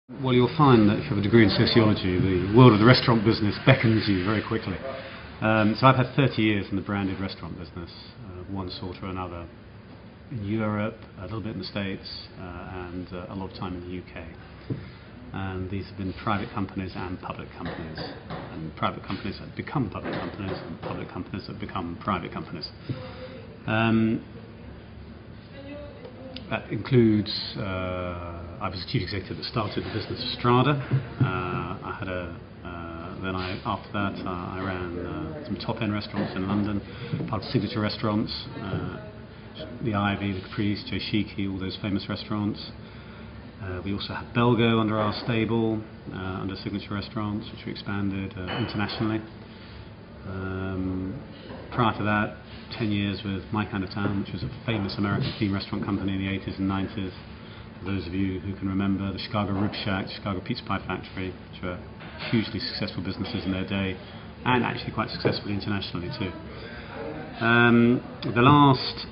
Well, you'll find that if you have a degree in sociology, the world of the restaurant business beckons you very quickly. So I've had 30 years in the branded restaurant business, of one sort or another, in Europe, a little bit in the States, and a lot of time in the UK. And these have been private companies and public companies, and private companies that become public companies, and public companies that become private companies. That includes, I was a chief executive that started the business of Strada. After that, I ran some top-end restaurants in London, part of Signature Restaurants, The Ivy, the Caprice, all those famous restaurants. We also had Belgo under our stable, under Signature Restaurants, which we expanded internationally. Prior to that, 10 years with My Kind of Town, which was a famous American theme restaurant company in the 80s and 90s. For those of you who can remember, the Chicago Rib Shack, Chicago Pizza Pie Factory, which were hugely successful businesses in their day, and actually quite successful internationally too. The last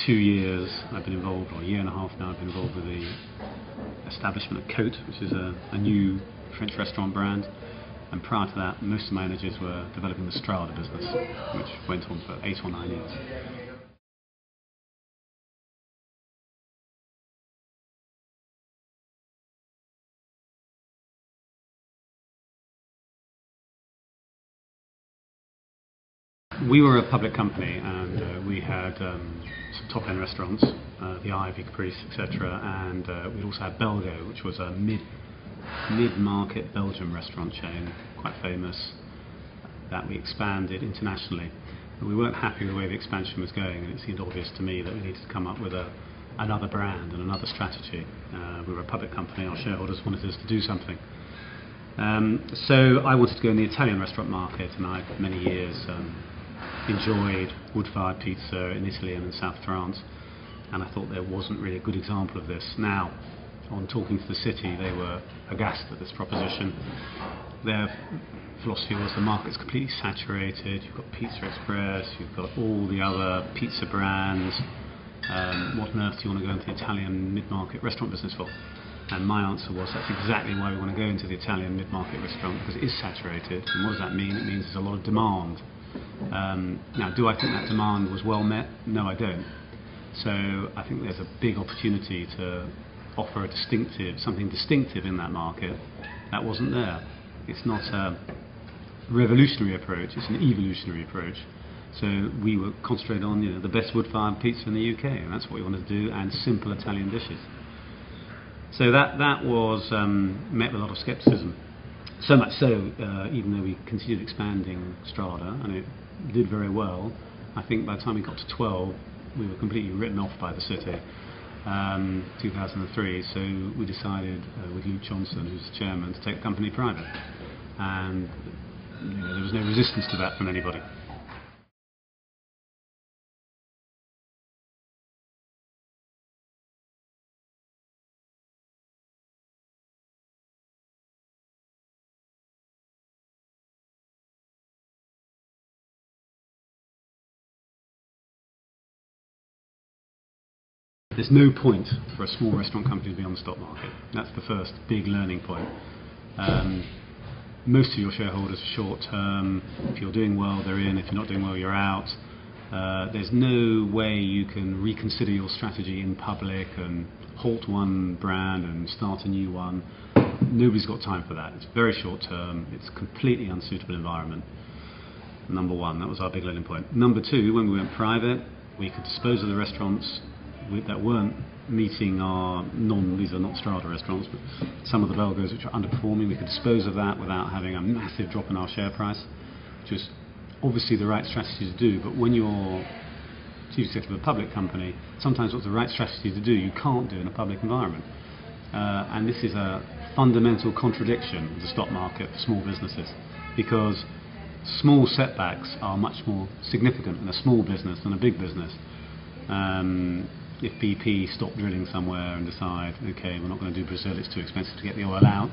2 years I've been involved, or a year and a half now, I've been involved with the establishment of Côte, which is a new French restaurant brand. And prior to that, most of my energies were developing the Strada business, which went on for 8 or 9 years. We were a public company, and we had some top-end restaurants, The Ivy, Caprice, etc., and we also had Belgo, which was a mid-market Belgian restaurant chain, quite famous, that we expanded internationally. But we weren't happy with the way the expansion was going, and it seemed obvious to me that we needed to come up with another brand and another strategy. We were a public company, our shareholders wanted us to do something. So I wanted to go in the Italian restaurant market, and I, for many years, enjoyed wood-fired pizza in Italy and in South France, and I thought there wasn't really a good example of this. Now, on talking to the city, they were aghast at this proposition. Their philosophy was the market's completely saturated, you've got Pizza Express, you've got all the other pizza brands, what on earth do you want to go into the Italian mid-market restaurant business for? And my answer was, that's exactly why we want to go into the Italian mid-market restaurant, because it is saturated. And what does that mean? It means there's a lot of demand. Now, do I think that demand was well met? No, I don't. So I think there's a big opportunity to offer something distinctive in that market that wasn't there. It's not a revolutionary approach, it's an evolutionary approach. So we were concentrated on the best wood-fired pizza in the UK, and that's what we wanted to do, and simple Italian dishes. So that was met with a lot of scepticism. So much so, even though we continued expanding Strada, and it did very well, I think by the time we got to 12, we were completely written off by the city. 2003, so we decided with Luke Johnson, who's the chairman, to take the company private, and there was no resistance to that from anybody. There's no point for a small restaurant company to be on the stock market. That's the first big learning point. Most of your shareholders are short term. If you're doing well, they're in. If you're not doing well, you're out. There's no way you can reconsider your strategy in public and halt one brand and start a new one. Nobody's got time for that. It's very short term. It's a completely unsuitable environment. Number one, that was our big learning point. Number two, when we went private, we could dispose of the restaurants that weren't meeting these are not Strada restaurants, but some of the Belgos which are underperforming, we could dispose of that without having a massive drop in our share price, which is obviously the right strategy to do. But when you're chief executive of a public company, sometimes what's the right strategy to do, you can't do in a public environment. And this is a fundamental contradiction of the stock market for small businesses, because small setbacks are much more significant in a small business than a big business. If BP stop drilling somewhere and decide, okay, we're not going to do Brazil, it's too expensive to get the oil out,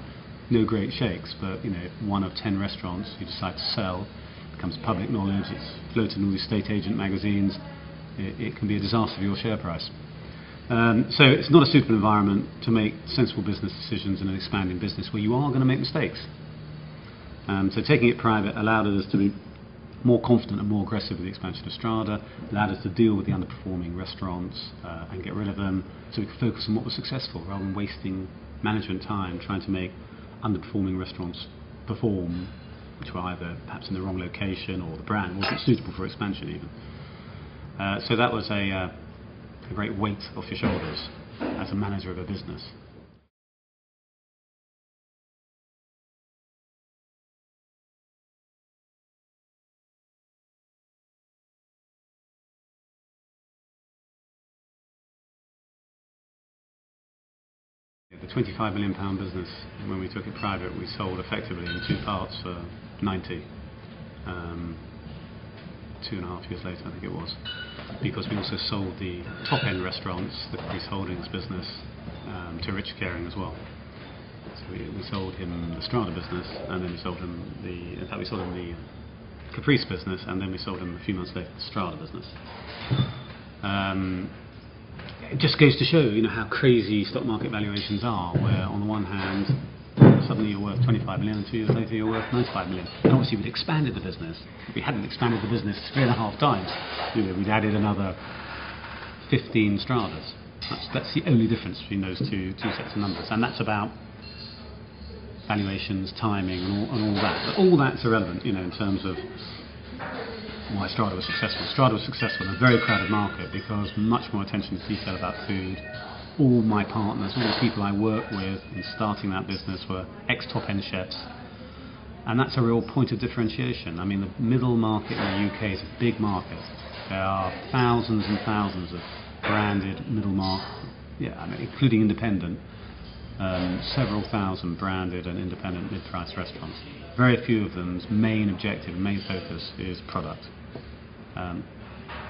no great shakes. But if 1 of 10 restaurants you decide to sell, it becomes public knowledge, it's floated in all these estate agent magazines, it can be a disaster for your share price. So it's not a suitable environment to make sensible business decisions in an expanding business where you are going to make mistakes. So taking it private allowed us to be more confident and more aggressive with the expansion of Strada, allowed us to deal with the underperforming restaurants and get rid of them, so we could focus on what was successful rather than wasting management time trying to make underperforming restaurants perform, which were either perhaps in the wrong location or the brand wasn't suitable for expansion even. So that was a great weight off your shoulders as a manager of a business. The £25 million business, when we took it private, we sold effectively in two parts for 90. 2.5 years later, I think it was, because we also sold the top-end restaurants, the Caprice Holdings business, to Rich Caring as well. So we sold him the Strada business, and then we sold him the Caprice business, and then we sold him a few months later the Strada business. It just goes to show, how crazy stock market valuations are, where on the one hand, suddenly you're worth 25 million, and 2 years later you're worth 95 million. And obviously we'd expanded the business. If we hadn't expanded the business 3.5 times, we'd added another 15 Stradas. That's the only difference between those two sets of numbers. And that's about valuations, timing, and all that. But all that's irrelevant, in terms of why Strada was successful. Strada was successful in a very crowded market because much more attention to detail about food. All my partners, all the people I work with in starting that business were ex-top-end chefs, and that's a real point of differentiation. I mean, the middle market in the UK is a big market. There are thousands and thousands of branded middle market, including independent, several thousand branded and independent mid-price restaurants. Very few of them's main objective, main focus is product.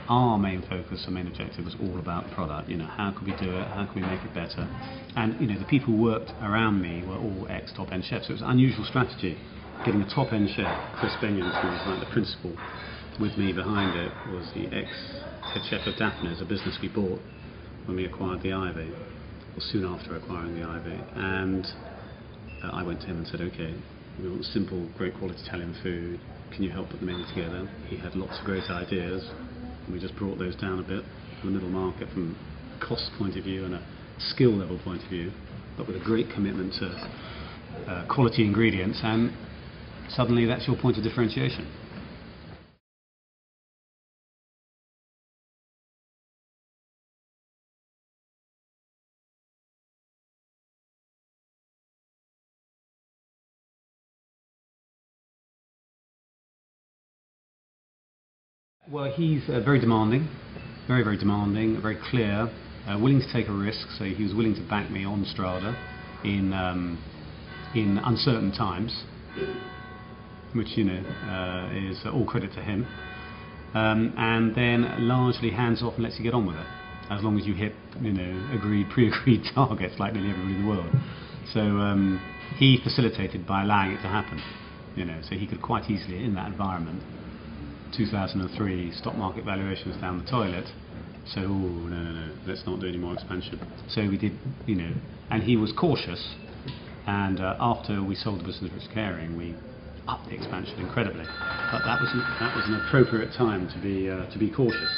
Our main focus and main objective was all about product. How could we do it? How could we make it better? And the people who worked around me were all ex-top-end chefs. So it was an unusual strategy. Getting a top-end chef, Chris Benyon, who was like the principal, with me behind it, was the ex-head chef of Daphne's, a business we bought when we acquired the Ivy, or soon after acquiring the Ivy. And I went to him and said, okay, we want simple, great quality Italian food. Can you help put the menu together? He had lots of great ideas. We just brought those down a bit for the middle market from a cost point of view and a skill level point of view, but with a great commitment to quality ingredients, and suddenly that's your point of differentiation. Well, he's very demanding, very, very demanding, very clear, willing to take a risk. So he was willing to back me on Strada in uncertain times, which is all credit to him. And then largely hands off and lets you get on with it, as long as you hit pre-agreed targets like nearly everybody in the world. So he facilitated by allowing it to happen. So he could quite easily, in that environment, 2003 stock market valuations down the toilet, so no, let's not do any more expansion. So we did, and he was cautious, and after we sold the business to Rich Caring, we upped the expansion incredibly. But that was an appropriate time to be cautious.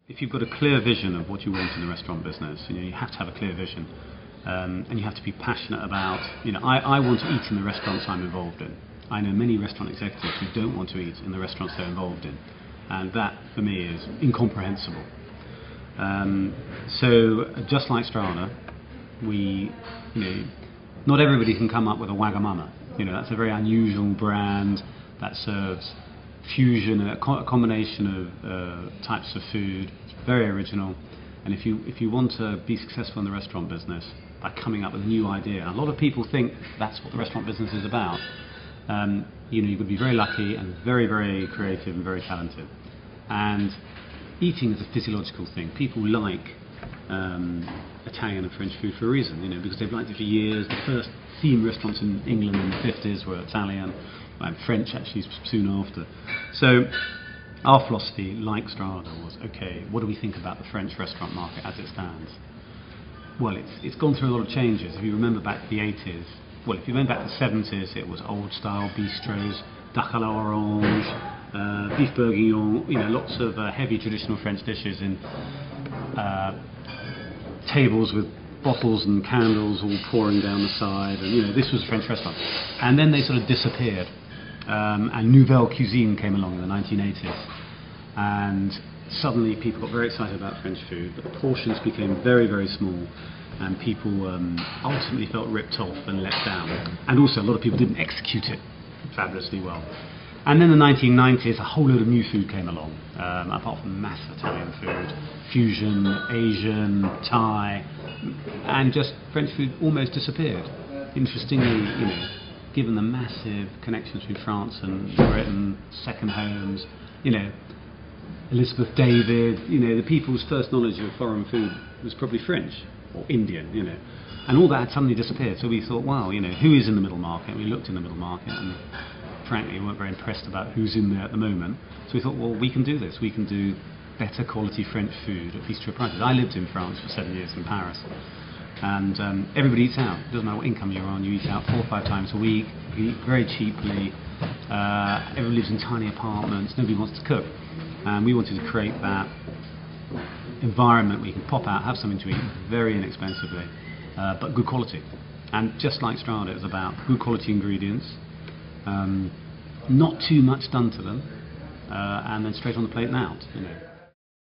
If you've got a clear vision of what you want in the restaurant business, you have to have a clear vision, and you have to be passionate about. I want to eat in the restaurants I'm involved in. I know many restaurant executives who don't want to eat in the restaurants they're involved in, and that for me is incomprehensible. So just like Strada, not everybody can come up with a Wagamama. That's a very unusual brand that serves fusion, a combination of types of food. It's very original, and if you want to be successful in the restaurant business by coming up with a new idea, a lot of people think that's what the restaurant business is about. You've got to be very lucky and very, very creative and very talented. And eating is a physiological thing. People like Italian and French food for a reason, because they've liked it for years. The first theme restaurants in England in the 50s were Italian, and French actually soon after. So our philosophy, like Strada, was, okay, what do we think about the French restaurant market as it stands? Well, it's gone through a lot of changes. If you remember back to the 80s, well, if you went back to the 70s, it was old-style bistros, duck à l'orange, beef bourguignon, lots of heavy traditional French dishes in tables with bottles and candles all pouring down the side, and this was a French restaurant. And then they sort of disappeared, and Nouvelle Cuisine came along in the 1980s, and suddenly people got very excited about French food, but the portions became very, very small, and people ultimately felt ripped off and let down. And also a lot of people didn't execute it fabulously well. And then in the 1990s, a whole load of new food came along, apart from massive Italian food, fusion, Asian, Thai, and just French food almost disappeared. Interestingly, given the massive connections between France and Britain, second homes, Elizabeth David, the people's first knowledge of foreign food was probably French or Indian, and all that had suddenly disappeared. So we thought, wow, who is in the middle market? We looked in the middle market, and frankly, we weren't very impressed about who's in there at the moment. So we thought, well, we can do this. We can do better quality French food at bistro prices. I lived in France for 7 years in Paris, and everybody eats out. It doesn't matter what income you're on, you eat out 4 or 5 times a week, you eat very cheaply, everyone lives in tiny apartments, nobody wants to cook. And we wanted to create that environment where you can pop out, have something to eat very inexpensively, but good quality. And just like Strada, it's about good quality ingredients, not too much done to them, and then straight on the plate and out.